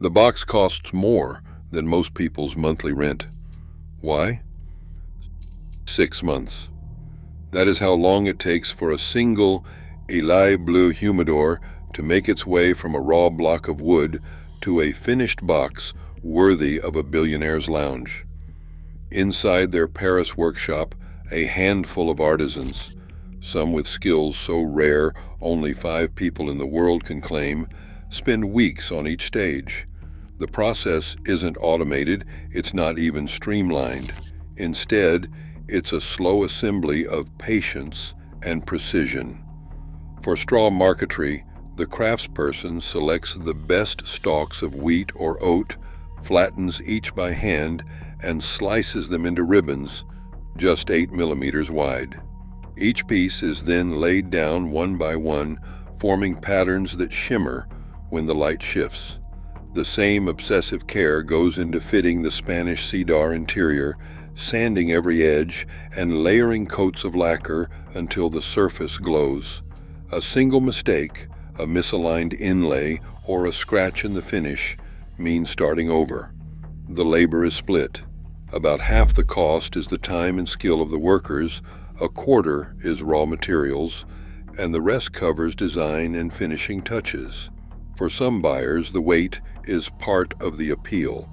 The box costs more than most people's monthly rent. Why? 6 months. That is how long it takes for a single Elie Bleu humidor to make its way from a raw block of wood to a finished box worthy of a billionaire's lounge. Inside their Paris workshop, a handful of artisans, some with skills so rare only 5 people in the world can claim, spend weeks on each stage. The process isn't automated, it's not even streamlined. Instead, it's a slow assembly of patience and precision. For straw marquetry, the craftsperson selects the best stalks of wheat or oat, flattens each by hand, and slices them into ribbons, just 8 millimeters wide. Each piece is then laid down one by one, forming patterns that shimmer when the light shifts. The same obsessive care goes into fitting the Spanish Cedar interior, sanding every edge, and layering coats of lacquer until the surface glows. A single mistake, a misaligned inlay, or a scratch in the finish means starting over. The labor is split. About half the cost is the time and skill of the workers, a quarter is raw materials, and the rest covers design and finishing touches. For some buyers, the wait is part of the appeal.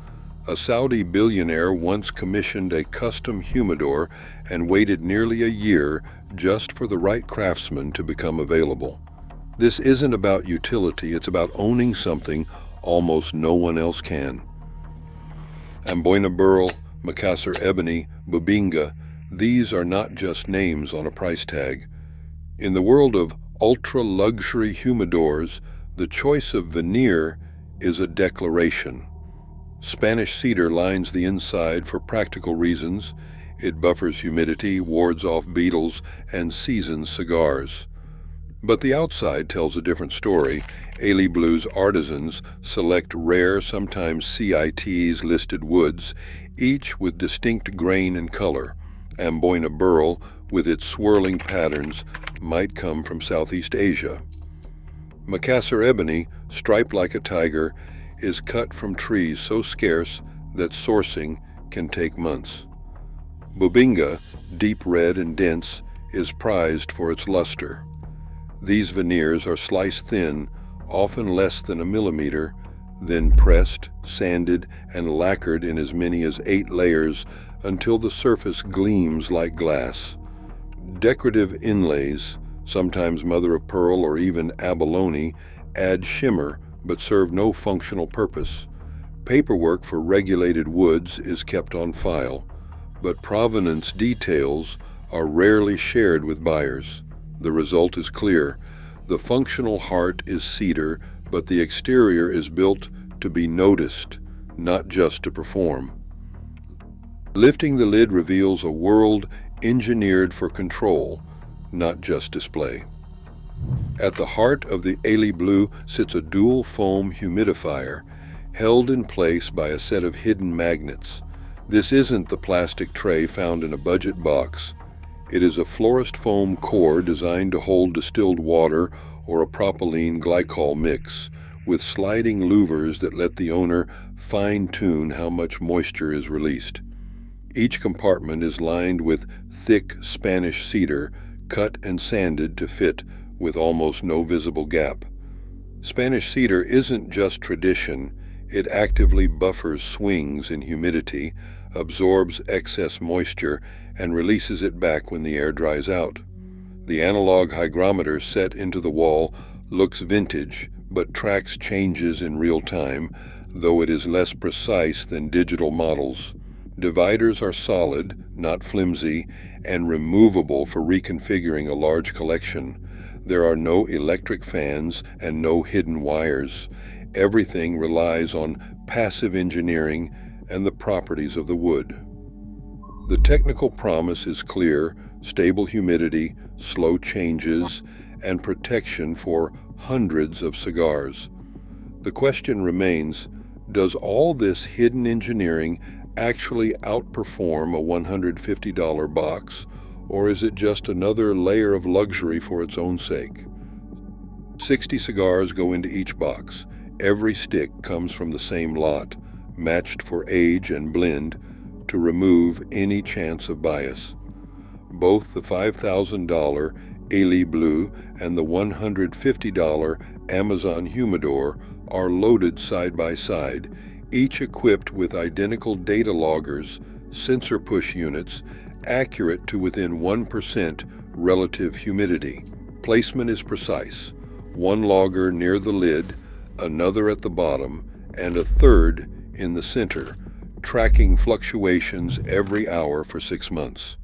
A Saudi billionaire once commissioned a custom humidor and waited nearly a year just for the right craftsman to become available. This isn't about utility, it's about owning something almost no one else can. Amboina burl, Macassar ebony, Bubinga, these are not just names on a price tag. In the world of ultra-luxury humidors, the choice of veneer is a declaration. Spanish cedar lines the inside for practical reasons. It buffers humidity, wards off beetles, and seasons cigars. But the outside tells a different story. Elie Bleu's artisans select rare, sometimes CITs listed woods, each with distinct grain and color. Amboina burl, with its swirling patterns, might come from Southeast Asia. Macassar ebony, striped like a tiger, is cut from trees so scarce that sourcing can take months. Bubinga, deep red and dense, is prized for its luster. These veneers are sliced thin, often less than a millimeter, then pressed, sanded, and lacquered in as many as 8 layers until the surface gleams like glass. Decorative inlays, sometimes mother of pearl or even abalone, add shimmer but serve no functional purpose. Paperwork for regulated woods is kept on file, but provenance details are rarely shared with buyers. The result is clear. The functional heart is cedar, but the exterior is built to be noticed, not just to perform. Lifting the lid reveals a world engineered for control, not just display. At the heart of the Elie Bleu sits a dual foam humidifier, held in place by a set of hidden magnets. This isn't the plastic tray found in a budget box. It is a florist foam core designed to hold distilled water or a propylene glycol mix, with sliding louvers that let the owner fine-tune how much moisture is released. Each compartment is lined with thick Spanish cedar, cut and sanded to fit with almost no visible gap. Spanish cedar isn't just tradition, it actively buffers swings in humidity, absorbs excess moisture, and releases it back when the air dries out. The analog hygrometer set into the wall looks vintage, but tracks changes in real time, though it is less precise than digital models. Dividers are solid, not flimsy, and removable for reconfiguring a large collection. There are no electric fans and no hidden wires. Everything relies on passive engineering and the properties of the wood. The technical promise is clear: stable humidity, slow changes, and protection for hundreds of cigars. The question remains, does all this hidden engineering actually outperform a $150 box, or is it just another layer of luxury for its own sake? 60 cigars go into each box, Every stick comes from the same lot, matched for age and blend to remove any chance of bias. Both the $5,000 Elie Bleu and the $150 Amazon Humidor are loaded side by side, each equipped with identical data loggers, sensor push units, accurate to within 1% relative humidity. Placement is precise. One logger near the lid, another at the bottom, and a third in the center, tracking fluctuations every hour for 6 months.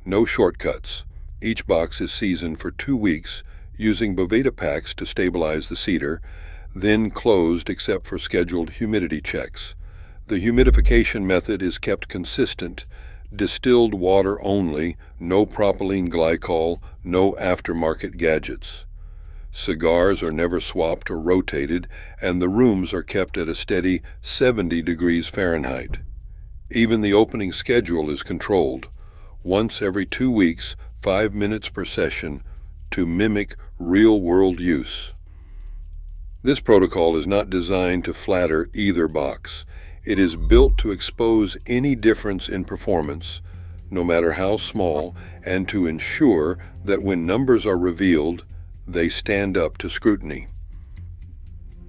No shortcuts. Each box is seasoned for 2 weeks using Boveda packs to stabilize the cedar, then closed except for scheduled humidity checks. The humidification method is kept consistent, distilled water only, no propylene glycol, no aftermarket gadgets. Cigars are never swapped or rotated, and the rooms are kept at a steady 70 degrees Fahrenheit. Even the opening schedule is controlled. Once every 2 weeks, 5 minutes per session, to mimic real-world use. This protocol is not designed to flatter either box. It is built to expose any difference in performance, no matter how small, and to ensure that when numbers are revealed, they stand up to scrutiny.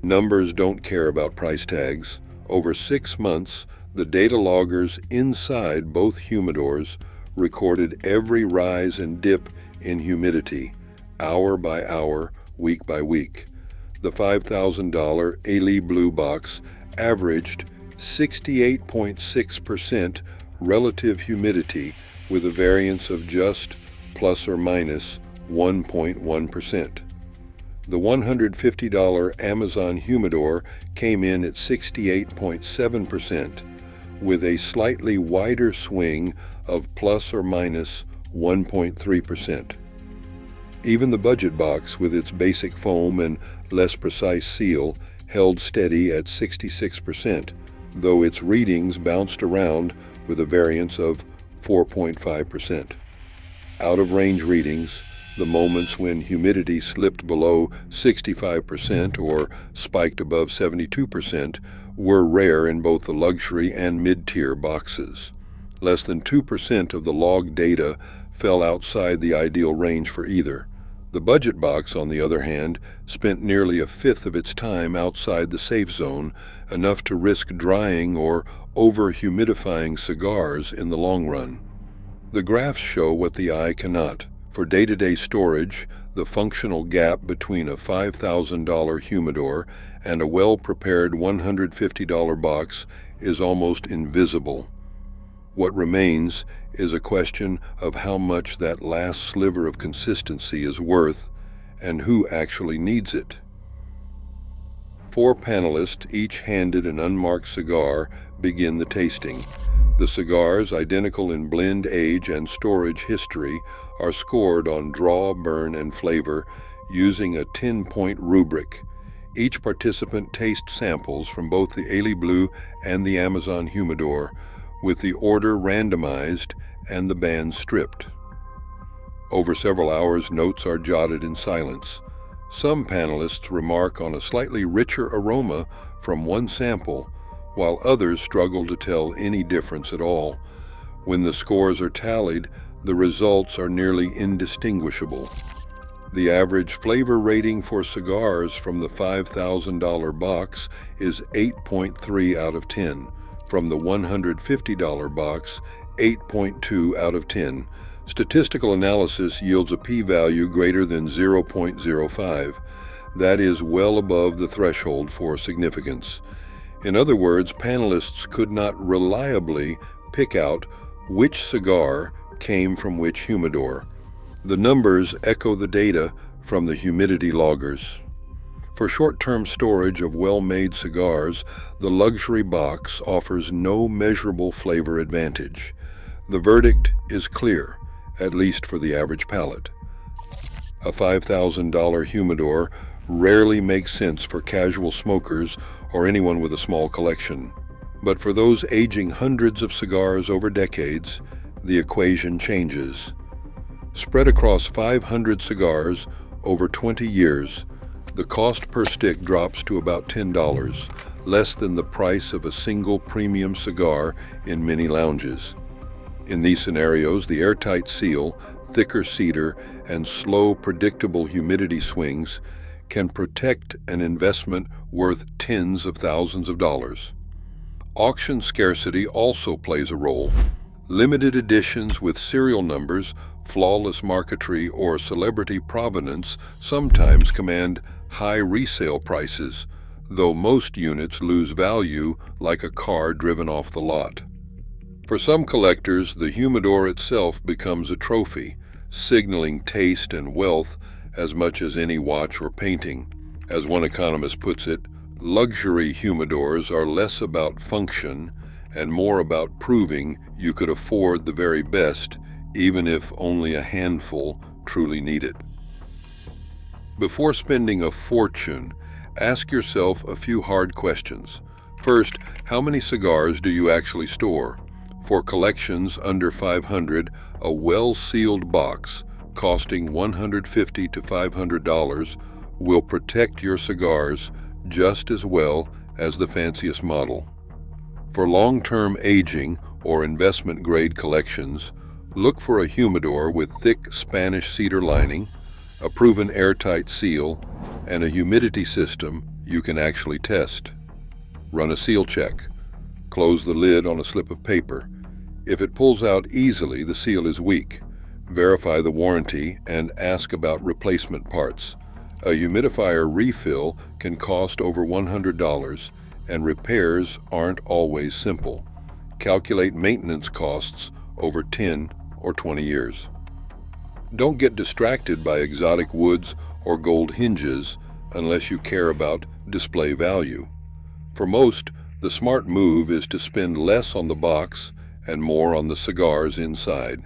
Numbers don't care about price tags. Over 6 months, the data loggers inside both humidors recorded every rise and dip in humidity, hour by hour, week by week. The $5,000 Elie Bleu box averaged 68.6% relative humidity with a variance of just plus or minus 1.1%. The $150 Amazon Humidor came in at 68.7%, with a slightly wider swing of plus or minus 1.3%. Even the budget box, with its basic foam and less precise seal, held steady at 66%, though its readings bounced around with a variance of 4.5%. Out-of-range readings, the moments when humidity slipped below 65% or spiked above 72%, were rare in both the luxury and mid-tier boxes. Less than 2% of the log data fell outside the ideal range for either. The budget box, on the other hand, spent nearly a fifth of its time outside the safe zone, enough to risk drying or over-humidifying cigars in the long run. The graphs show what the eye cannot. For day-to-day storage, the functional gap between a $5,000 humidor and a well-prepared $150 box is almost invisible. What remains is a question of how much that last sliver of consistency is worth and who actually needs it. 4 panelists, each handed an unmarked cigar, begin the tasting. The cigars, identical in blend age and storage history, are scored on draw, burn, and flavor using a 10-point rubric. Each participant tastes samples from both the Elie Bleu and the Amazon Humidor, with the order randomized and the bands stripped. Over several hours, notes are jotted in silence. Some panelists remark on a slightly richer aroma from one sample, while others struggle to tell any difference at all. When the scores are tallied, the results are nearly indistinguishable. The average flavor rating for cigars from the $5,000 box is 8.3 out of 10. From the $150 box, 8.2 out of 10. Statistical analysis yields a p-value greater than 0.05. That is well above the threshold for significance. In other words, panelists could not reliably pick out which cigar came from which humidor. The numbers echo the data from the humidity loggers. For short-term storage of well-made cigars, the luxury box offers no measurable flavor advantage. The verdict is clear, at least for the average palate. A $5,000 humidor rarely makes sense for casual smokers or anyone with a small collection. But for those aging hundreds of cigars over decades, the equation changes. Spread across 500 cigars over 20 years, the cost per stick drops to about $10, less than the price of a single premium cigar in many lounges. In these scenarios, the airtight seal, thicker cedar, and slow, predictable humidity swings can protect an investment worth tens of thousands of dollars. Auction scarcity also plays a role. Limited editions with serial numbers, flawless marquetry, or celebrity provenance sometimes command high resale prices, though most units lose value like a car driven off the lot. For some collectors, the humidor itself becomes a trophy, signaling taste and wealth as much as any watch or painting. As one economist puts it, luxury humidors are less about function and more about proving you could afford the very best, even if only a handful truly need it. Before spending a fortune, ask yourself a few hard questions. First, how many cigars do you actually store? For collections under 500, a well-sealed box costing $150 to $500 will protect your cigars just as well as the fanciest model. For long-term aging or investment-grade collections, look for a humidor with thick Spanish cedar lining, a proven airtight seal, and a humidity system you can actually test. Run a seal check. Close the lid on a slip of paper. If it pulls out easily, the seal is weak. Verify the warranty and ask about replacement parts. A humidifier refill can cost over $100, and repairs aren't always simple. Calculate maintenance costs over 10 or 20 years. Don't get distracted by exotic woods or gold hinges unless you care about display value. For most, the smart move is to spend less on the box and more on the cigars inside.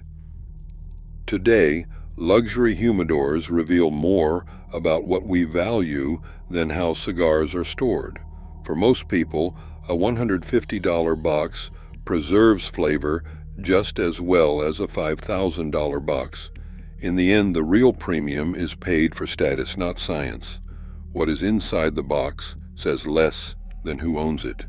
Today, luxury humidors reveal more about what we value than how cigars are stored. For most people, a $150 box preserves flavor just as well as a $5,000 box. In the end, the real premium is paid for status, not science. What is inside the box says less than who owns it.